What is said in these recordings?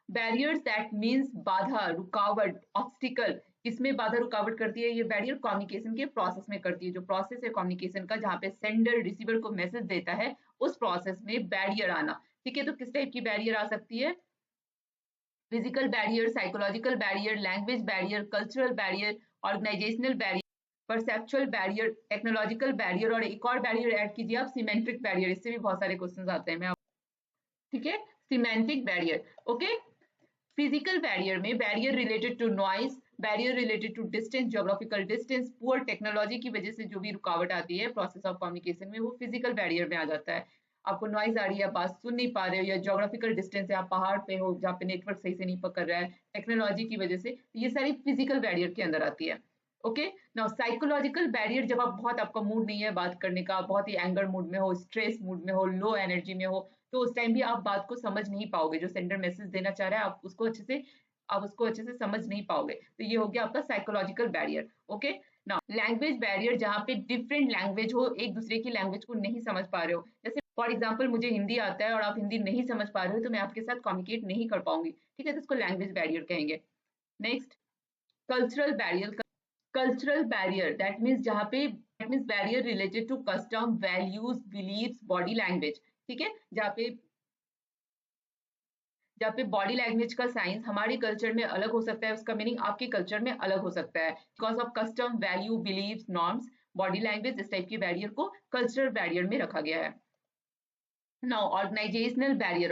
Barriers that means बाधा, रुकावट, obstacle. किसमें बाधा रुकावट करती है ये बैरियर? कम्युनिकेशन के प्रोसेस में करती है। जो प्रोसेस है कम्युनिकेशन का, जहाँ पे सेंडर रिसीवर को मैसेज देता है, उस प्रोसेस में बैरियर आना। ठीक है, तो किस टाइप की बैरियर आ सकती है? Physical barrier, psychological barrier, language barrier, cultural barrier, organisational barrier, perceptual barrier, technological barrier, और एक और बैरियर ऐड कीजिए आप, सिमेंट्रिक बैरियर। इससे भी बहुत सारे क्वेश्चंस आते हैं। ठीक है, semantic barrier. Okay, physical barrier में barrier related to noise, barrier related to distance, geographical distance, poor technology की वजह से जो भी रुकावट आती है प्रोसेस ऑफ कम्युनिकेशन में, वो फिजिकल बैरियर में आ जाता है। आपको नॉइज आ रही है, बात सुन नहीं पा रहे हो, या ज्योग्राफिकल डिस्टेंस है, आप पहाड़ पे हो जहाँ पे नेटवर्क सही से नहीं पकड़ रहा है टेक्नोलॉजी की वजह से, ये सारी फिजिकल बैरियर के अंदर आती है। ओके, नाउ साइकोलॉजिकल बैरियर, जब आप बहुत, आपका मूड नहीं है बात करने का, बहुत ही एंगर मूड में हो, स्ट्रेस मूड में हो, लो एनर्जी में हो, तो उस टाइम भी आप बात को समझ नहीं पाओगे। जो सेंडर मैसेज देना चाह रहा है आप उसको अच्छे से समझ नहीं पाओगे। तो ये हो गया आपका psychological barrier. Okay, now language barrier, जहाँ पे डिफरेंट लैंग्वेज हो, एक दूसरे की लैंग्वेज को नहीं समझ पा रहे हो। जैसे फॉर एग्जाम्पल मुझे हिंदी आता है और आप हिंदी नहीं समझ पा रहे हो, तो मैं आपके साथ कम्युनिकेट नहीं कर पाऊंगी। ठीक है, तो इसको लैंग्वेज बैरियर कहेंगे। Next, cultural barrier. Cultural barrier that means barrier related to custom, values, beliefs, body language. ठीक है, जहाँ पे बॉडी लैंग्वेज का साइंस हमारे कल्चर में अलग हो सकता है, उसका मीनिंग आपके कल्चर में अलग हो सकता है, because of custom, value, beliefs, norms, body language. इस टाइप की बैरियर को कल्चरल बैरियर में रखा गया है। Now organisational barrier.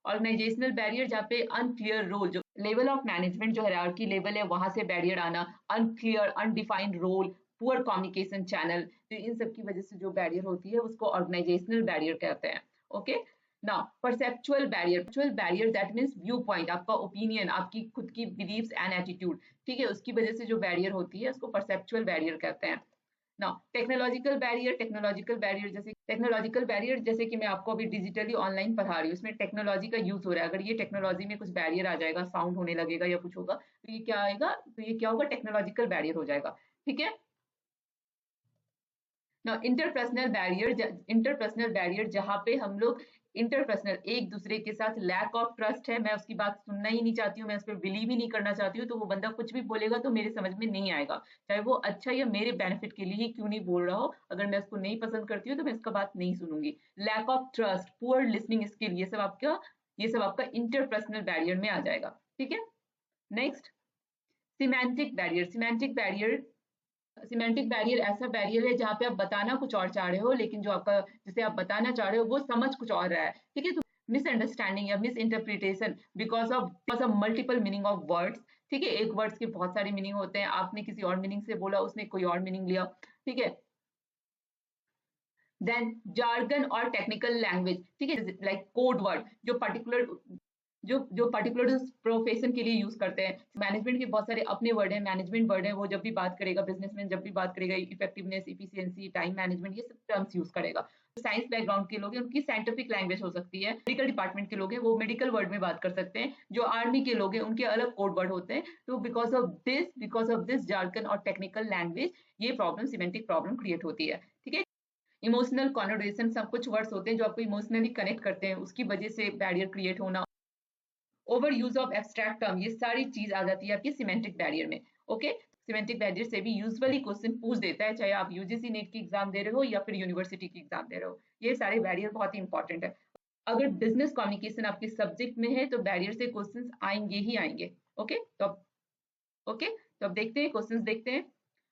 Organisational barrier जहाँ पे अनक्लियर रोल, जो लेवल ऑफ मैनेजमेंट, जो हायरार्की लेवल है, वहां से बैरियर आना, unclear, undefined role, poor communication channel, तो इन सब की वजह से जो बैरियर होती है उसको ऑर्गेनाइजेशनल बैरियर कहते हैं। Okay, now perceptual barrier that means view point, आपका ओपिनियन, आपकी खुद की बिलीव्स एंड एटीट्यूड। ठीक है, उसकी वजह से जो बैरियर होती है उसको परसेप्चुअल बैरियर कहते हैं। नाउ टेक्नोलॉजिकल बैरियर जैसे कि मैं आपको अभी डिजिटली ऑनलाइन पढ़ा रही हूँ, इसमें टेक्नोलॉजी का यूज हो रहा है। अगर ये टेक्नोलॉजी में कुछ बैरियर आ जाएगा, साउंड होने लगेगा या कुछ होगा, तो ये क्या आएगा, तो ये क्या होगा, टेक्नोलॉजिकल बैरियर हो जाएगा। ठीक है, ना इंटरपर्सनल बैरियर जहां पे हम लोग इंटरपर्सनल, एक दूसरे के साथ लैक ऑफ ट्रस्ट है, मैं उसकी बात सुनना ही नहीं चाहती हूँ, मैं उस पर बिलीव ही नहीं करना चाहती हूँ, तो वो बंदा कुछ भी बोलेगा तो मेरे समझ में नहीं आएगा, चाहे वो अच्छा या मेरे बेनिफिट के लिए ही क्यों नहीं बोल रहा हो। अगर मैं उसको नहीं पसंद करती हूँ तो मैं उसका बात नहीं सुनूंगी। Lack of trust, poor listening skill, ये सब आपका इंटरपर्सनल बैरियर में आ जाएगा। ठीक है, नेक्स्ट, सिमेंटिक बैरियर ऐसा बैरियर है जहां पे आप बताना कुछ और चाह रहे हो, लेकिन जो आपका, जिसे आप बताना चाह रहे हो वो समझ कुछ और रहा है। ठीक है, तो मिसअंडरस्टैंडिंग या miss interpretation because of multiple meaning of words. ठीक है, एक वर्ड्स के बहुत सारे मीनिंग होते हैं, आपने किसी और मीनिंग से बोला, उसने कोई और मीनिंग लिया। ठीक है, देन जार्गन और टेक्निकल लैंग्वेज। ठीक है, लाइक कोड वर्ड, जो पर्टिकुलर प्रोफेशन के लिए यूज करते हैं। मैनेजमेंट के बहुत सारे अपने वर्ड हैं, मैनेजमेंट वर्ड है, वो जब भी बात करेगा, बिजनेसमैन जब भी बात करेगा, इफेक्टिवनेस, इफिशियंसी, टाइम मैनेजमेंट, ये सब टर्म्स यूज करेगा। तो साइंस बैकग्राउंड के लोग हैं, उनकी साइंटिफिक लैंग्वेज हो सकती है। मेडिकल डिपार्टमेंट के लोग हैं, वो मेडिकल वर्ड में बात कर सकते हैं। जो आर्मी के लोग हैं, उनके अलग कोड वर्ड होते हैं। तो बिकॉज ऑफ दिस जार्गन और टेक्निकल लैंग्वेज, ये प्रॉब्लम, सिमेंटिक प्रॉब्लम क्रिएट होती है। ठीक है, इमोशनल कॉन्नोटेशन, सब कुछ वर्ड्स होते हैं जो आपको इमोशनली कनेक्ट करते हैं, उसकी वजह से बैरियर क्रिएट होना। Over use of abstract term, ये सारी चीज आ जाती है आपकी सिमेंटिक बैरियर में। ओके, सिमेंटिक बैरियर से भी यूजुअली क्वेश्चन पूछ देता है, चाहे आप यूजीसी नेट की एग्जाम दे रहे हो या फिर यूनिवर्सिटी की एग्जाम दे रहे हो। ये सारे बैरियर बहुत ही इंपॉर्टेंट है। अगर बिजनेस कम्युनिकेशन आपके सब्जेक्ट में है तो बैरियर से क्वेश्चंस आएंगे ही आएंगे। ओके, तो अब देखते हैं, क्वेश्चंस देखते हैं।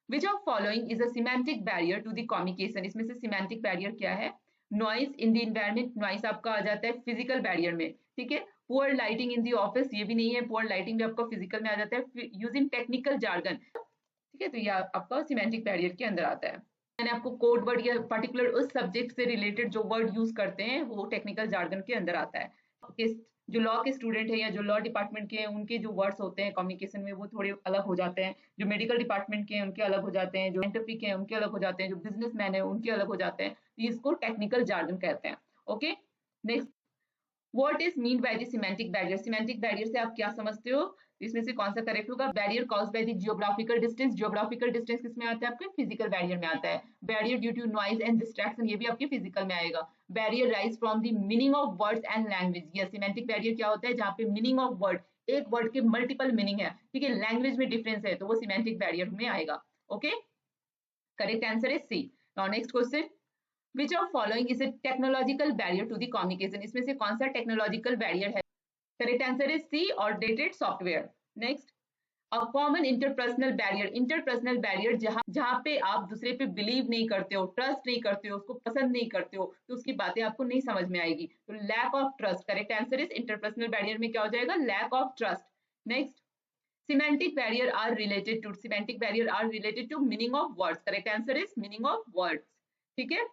Which of following is a semantic barrier to the communication, इसमें से सिमेंटिक बैरियर क्या है? Noise in the environment, noise आपका आ जाता है फिजिकल बैरियर में। ठीक है, poor lighting in the office, ये भी नहीं है, पुअर लाइटिंग भी आपका फिजिकल में आ जाता है। यूजिंग टेक्निकल जार्गन, ठीक है, तो ये आपका सिमेंटिक बैरियर के अंदर आता है। मैंने आपको कोड वर्ड या पर्टिकुलर उस सब्जेक्ट से रिलेटेड जो वर्ड यूज करते हैं वो टेक्निकल जार्गन के अंदर आता है। जो लॉ के स्टूडेंट है या जो लॉ डिपार्टमेंट के हैं, उनके जो वर्ड्स होते हैं कम्युनिकेशन में वो थोड़े अलग हो जाते हैं। जो मेडिकल डिपार्टमेंट के हैं उनके अलग हो जाते हैं, जो साइंटिफिक हैं उनके अलग हो जाते हैं, जो बिजनेसमैन है उनके अलग हो जाते हैं। इसको टेक्निकल जार्गन कहते हैं। Okay, next, what is mean by the semantic barrier? Semantic barrier से आप क्या समझते हो? इसमें से कौन सा करेक्ट होगा? Barrier caused by the geographical distance. Geographical distance किसमें आता है? आपके फिजिकल बैरियर में आता है। Barrier due to noise and distraction, ये भी आपके फिजिकल में आएगा। Barrier rise from the meaning of words and language. ये सिमेंटिक बैरियर क्या होता है? जहाँ पे मीनिंग ऑफ वर्ड, एक वर्ड के मल्टीपल मीनिंग है, ठीक है, लैंग्वेज में डिफरेंस है, तो वो सिमेंटिक बैरियर में आएगा। Okay, correct answer is C. Now next question, which of following is a technological barrier to the communication? इसमें से कौन सा टेक्नोलॉजिकल बैरियर है? Correct answer is C, outdated software. Next, a common interpersonal barrier. Interpersonal barrier जहां पे आप दूसरे पे बिलीव नहीं करते हो, ट्रस्ट नहीं करते हो, उसको पसंद नहीं करते हो, तो उसकी बातें आपको नहीं समझ में आएगी, तो lack of trust. Correct answer is interpersonal barrier में क्या हो जाएगा? Lack of trust. Next, semantic barrier are related to, semantic barrier are related to meaning of words. Correct answer is meaning of words. ठीक है,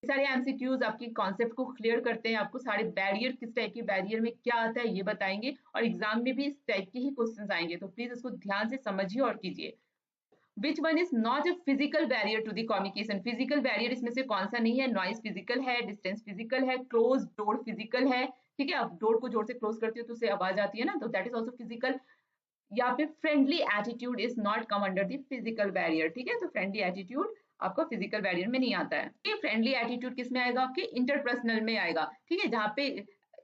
सारे MCQs आपकी concept को clear करते हैं, आपको सारे बैरियर, किस टाइप के बैरियर में क्या आता है ये बताएंगे, और एग्जाम में भी इस टाइप के ही क्वेश्चंस आएंगे, तो प्लीज इसको ध्यान से समझिए और कीजिए। Which one is not a physical barrier to the communication? Physical barrier इसमें से कौन सा नहीं है? नॉइज फिजिकल है, डिस्टेंस फिजिकल है, क्लोज डोर फिजिकल है, ठीक है, आप डोर को जोर से क्लोज करते हो तो उससे आवाज आती है ना, तो दैट इज ऑल्सो फिजिकल। या फिर friendly attitude is not come under the physical barrier, ठीक है, तो फ्रेंडली एटीट्यूड आपका फिजिकल बैरियर में नहीं आता है। ये फ्रेंडली एटीट्यूड किस में आएगा? आपके इंटरपर्सनल में आएगा, ठीक है,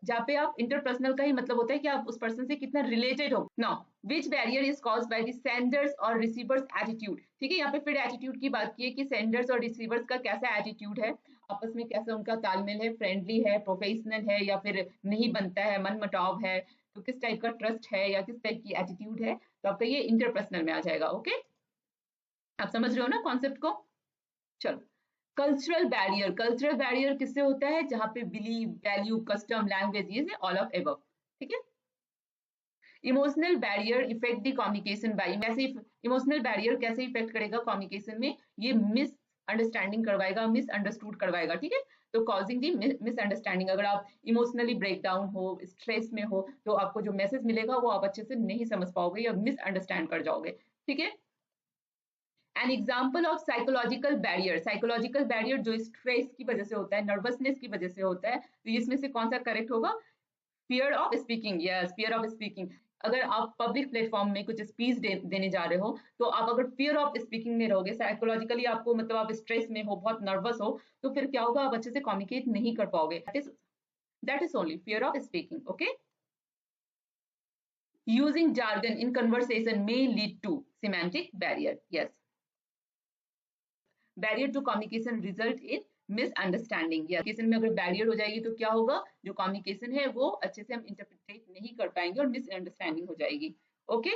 जहाँ पे आप इंटरपर्सनल का ही मतलब होता है कि आप उस पर्सन से कितना रिलेटेड हो। Now which barrier is caused by the Sanders और रिसीवर्स एटीट्यूड? ठीक है, यहाँ पे फिर एटीट्यूड की बात की है कि सेंडर्स और रिसीवर्स का कैसा एटीट्यूड है, आपस में कैसा उनका तालमेल है, फ्रेंडली है, प्रोफेशनल है, या फिर नहीं बनता है, मन मुटाव है, तो किस टाइप का ट्रस्ट है या किस टाइप की एटीट्यूड है, तो आपका ये इंटरपर्सनल में आ जाएगा। ओके, आप समझ रहे हो ना कॉन्सेप्ट को? चलो, कल्चरल बैरियर। कल्चरल बैरियर किससे होता है? जहां पे बिलीव, वैल्यू, कस्टम, लैंग्वेज, ये ऑल ऑफ एबव, ठीक है। Emotional barrier effect the communication bye, कैसे इमोशनल बैरियर कैसे इफेक्ट करेगा कम्युनिकेशन में? ये मिस अंडरस्टैंडिंग करवाएगा, मिसअंडरस्टूड करवाएगा, ठीक है, तो कॉजिंग दी मिसअंडरस्टैंडिंग। अगर आप इमोशनली ब्रेकडाउन हो, स्ट्रेस में हो, तो आपको जो मैसेज मिलेगा वो आप अच्छे से नहीं समझ पाओगे या मिसअंडरस्टैंड कर जाओगे, ठीक है। An example of psychological barrier, psychological barrier जो स्ट्रेस की वजह से होता है, नर्वसनेस की वजह से होता है, तो इसमें से कौन सा करेक्ट होगा? Fear of speaking, yes, fear of speaking. अगर आप पब्लिक प्लेटफॉर्म में कुछ स्पीच देने जा रहे हो, तो आप अगर फियर ऑफ स्पीकिंग में रहोगे, साइकोलॉजिकली आपको मतलब आप स्ट्रेस में हो, बहुत नर्वस हो, तो फिर क्या होगा? आप अच्छे से कम्युनिकेट नहीं कर पाओगे। That is only fear of speaking. Okay, using jargon in conversation may lead to semantic barrier. Yes, barrier to communication result in misunderstanding. Communication में अगर बैरियर हो जाएगी तो क्या होगा? जो कम्युनिकेशन है वो अच्छे से हम इंटरप्रिटेट नहीं कर पाएंगे और मिसअंडरस्टैंडिंग हो जाएगी। ओके,